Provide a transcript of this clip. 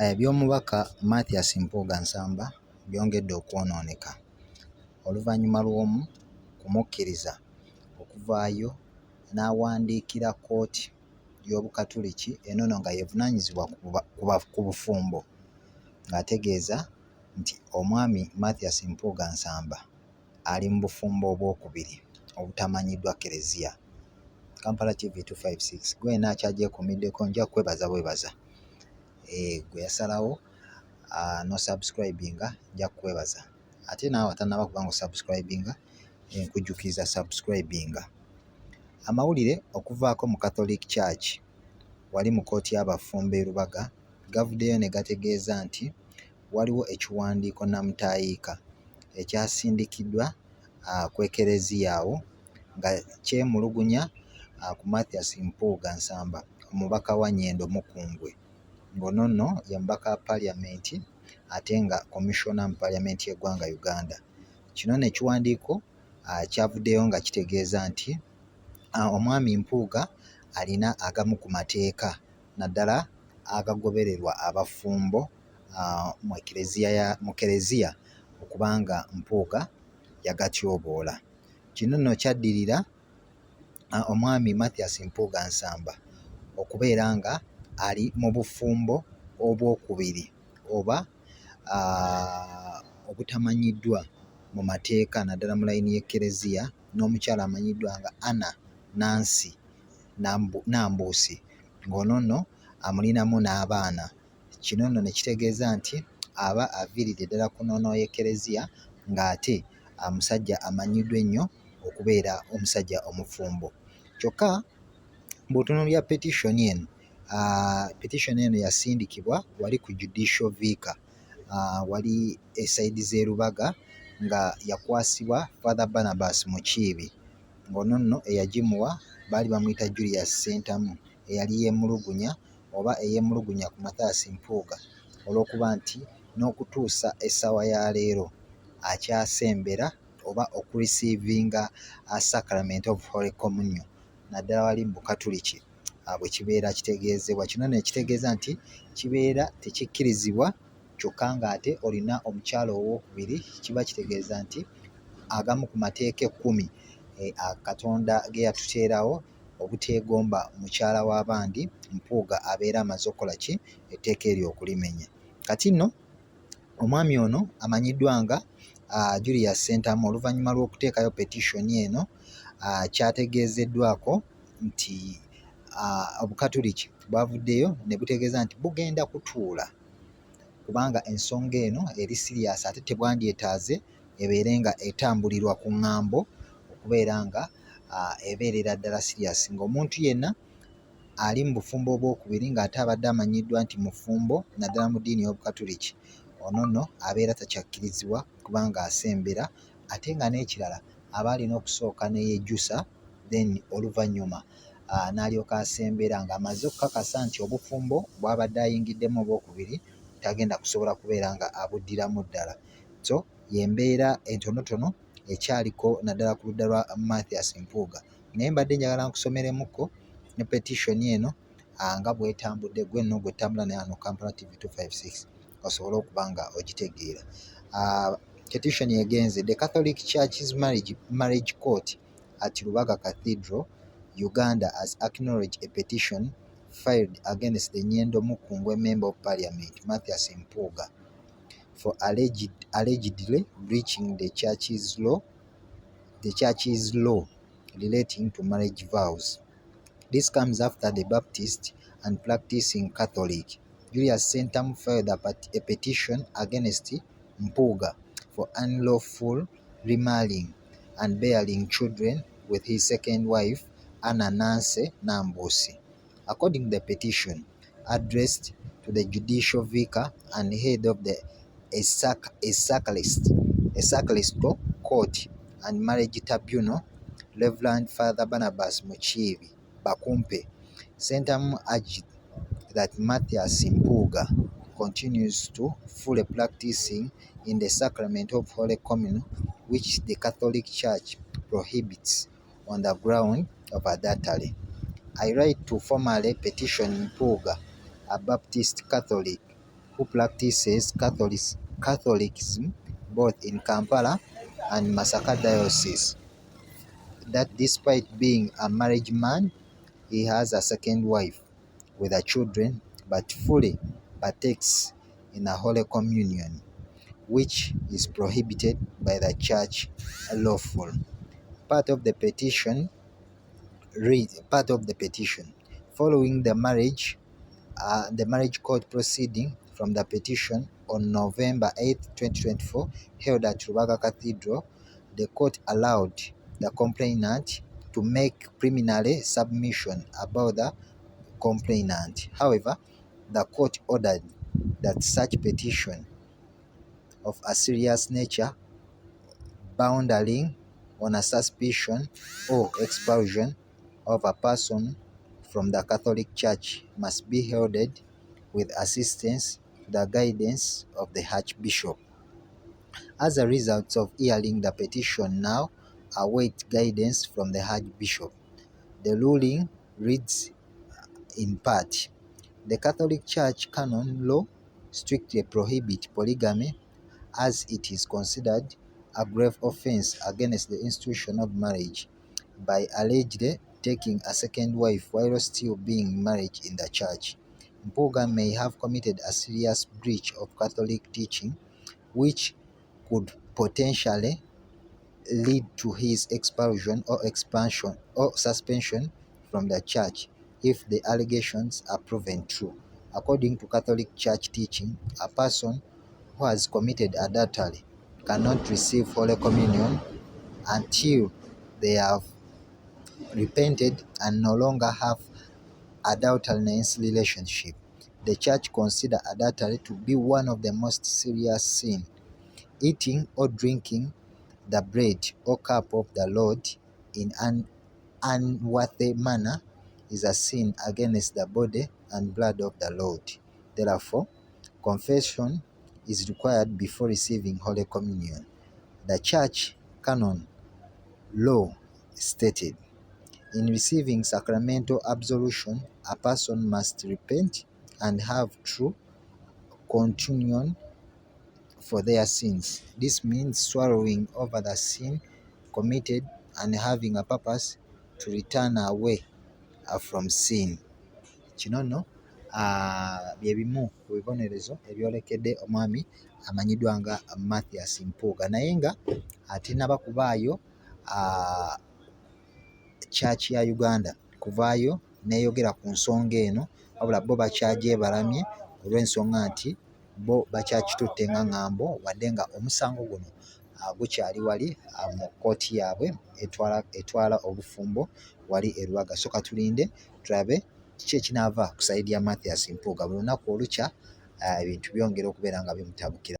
Eby'omubaka Mathias Mpuuga Nsamba byongedde okwonooneka oluvannyuma lw'omu kumukkiriza okuvaayo n'awandiikira kkooti y'Obukatuliki eno nga yeevunaanyizibwa ku bufumbo ng'ategeeza nti omwami Mathias Mpuuga Nsamba ali mu bufumbo obwokubiri obutamanyiddwa Klezia. Kampala TV 256 gwena akyagyekuumiddeko nja kwebaza bwebaza. Gwe yasalawo no subscribinga nja kwebaza ate naawe atannaba kuba ngu subscribinga nkujjukiza subscribinga. Amawulire okuvaako mu Catholic Church wali mu kkooti y'abafumbo e Lubaga gavuddeyo ne gategeeza nti waliwo ekiwandiiko nnamutaayiika ekyasindikiddwa ku Eklezia awo nga kyemulugunya ku Mathias Mpuuga Nsamba omubaka wa Nnyendo Mukungwe ng'ono nno ye mubaka wa Paliamenti ate nga commissioner mu Paliamenti y'eggwanga Uganda. Kino n'ekiwandiiko kyavuddeyo nga kitegeeza nti omwami Mpuuga alina agamu ku mateeka naddala agagobererwa abafumbo mu Klezia okubanga Mpuuga yagatyoboola. Kino nno kyaddirira omwami Mathias Mpuuga Nsamba okubeera nga ali mu bufumbo obwokubiri oba obutamanyiddwa mu mateeka naddala mu layini y'Eklezia n'omukyala amanyiddwa nga Anna Nancy Nambuusi ng'ono nno amulinamu n'abaana. Kino nno ne kitegeeza nti aba aviiridde ddala kunoono y'Eklezia ng'ate omusajja amanyiddwa ennyo okubeera omusajja omufumbo. Kyokka bw'otunuulira petitioni eno yasindikibwa wali ku Judicial Vicar wali esayidi z'e Lubaga nga yakwasibwa Father Barnabas Mukiibi ng'ono nno eyagimuwa baali bamuyita Julius Ssentamu eyali yeemulugunya oba eyeemulugunya ku Mathias Mpuuga olw'okuba nti n'okutuusa essaawa ya leero akyasembera oba okurisiivinga Sacrament of Holy Communion naddala wali mu Bukatuliki bwe kibeera kitegeezebwa. Kino ne kitegeeza nti kibeera tekikkirizibwa kyokka ng'ate olina omukyala owookubiri kiba kitegeeza nti agamu ku mateeka 10 Katonda ge yatuteerawo obuteegomba mukyala w'abandi Mpuuga abeera amaze okukola ki etteeka eryo okulimenya. Kati nno omwami ono amanyiddwa nga Julius Ssentamu oluvannyuma lw'okuteekayo petitioni eno kyategeezeddwako nti Obukatuliki bwavuddeyo ne butegeeza nti bugenda kutuula kubanga ensonga eno eri sirias ate tebwandyetaaze ebeere nga etambulirwa ku ŋŋambo okubeera nga ebeerera ddala sirias ng'omuntu yenna ali mu bufumbo obwokubiri ng'ate abadde amanyiddwa nti mufumbo naddala mu ddiini y'Obukatuliki ono nno abeera takyakkirizibwa kubanga asembera ate nga n'ekirala aba alina okusooka ne yejjusa then oluvannyuma n'alyoka asembera ng'amaze okukakasa nti obufumbo bw'abadde ayingiddemu obwokubiri tagenda kusobola kubeera nga abuddiramu ddala. So y'embeera entonotono ekyaliko naddala ku ludda lwa Mathias Mpuuga naye mbadde njagala nkusomeremuko ne petitioni eno nga bw'etambudde gwe nno bw'etambula naye wano Kampala TV 256 osobole okuba nga ogitegeera. Petition egenze The Catholic Church's Marriage Court at Lubaga Cathedral, Uganda has acknowledged a petition filed against the Nnyendo Mukungwe Member of Parliament, Mathias Mpuuga, for allegedly breaching the church's law relating to marriage vows. This comes after the Baptist and practicing Catholic Julius Ssentamu filed a petition against Mpuuga for unlawful remarrying and bearing children with his second wife, Anna Nancy Nambuusi. According to the petition, addressed to the Judicial Vicar and head of the Ecclesiastical Court and Marriage Tribunal, Reverend Father Barnabas Mukiibi Bakumpe, Ssentamu urged that Mathias Mpuuga continues to fully practicing in the Sacrament of Holy Communion, which the Catholic Church prohibits on the ground of adultery. I write to formally petition Mpuuga, a Baptist Catholic, who practices Catholicism both in Kampala and Masaka Diocese, that despite being a married man, he has a second wife with a children, but fully partakes in a Holy Communion, which is prohibited by the church lawful. Part of the petition following the marriage court proceeding from the petition on November 8, 2024, held at Rubaga Cathedral, the court allowed the complainant to make preliminary submission about the complainant. However, the court ordered that such petition of a serious nature, bordering on a suspicion or expulsion of a person from the Catholic Church, must be heralded with assistance to the guidance of the Archbishop. As a result of hearing the petition now await guidance from the Archbishop. The ruling reads in part: the Catholic Church canon law strictly prohibits polygamy as it is considered a grave offense against the institution of marriage by allegedly taking a second wife while still being married in the church. Mpuuga may have committed a serious breach of Catholic teaching, which could potentially lead to his expulsion or expansion or suspension from the church if the allegations are proven true. According to Catholic Church teaching, a person who has committed adultery cannot receive Holy Communion until they have repented and no longer have adulterous relationship. The church considers adultery to be one of the most serious sins. Eating or drinking the bread or cup of the Lord in an unworthy manner is a sin against the body and blood of the Lord. Therefore, confession is required before receiving Holy Communion. The church canon law stated, in receiving sacramental absolution, a person must repent and have true contrition for their sins. This means swallowing over the sin committed and having a purpose to return away from sin. Kino nno bye bimu ku bibonerezo ebyolekedde omwami amanyiddwa nga Mathias Mpuuga, naye nga atinaba kubaayo Church ya Uganda kuvaayo neeyogera ku nsonga eno, wabula bo bakyagyebalamye olw'ensonga nti bo bakyakitutte nga ŋŋambo, wadde nga omusango guno gukyali wali mu kkooti yaabwe etwala obufumbo wali e Lubaga. So katulinde tulabe kiki ekinaava ku sayidi ya Mathias Mpuuga. Buli lunaku olukya ebintu byongera okubeera nga bimutabukira.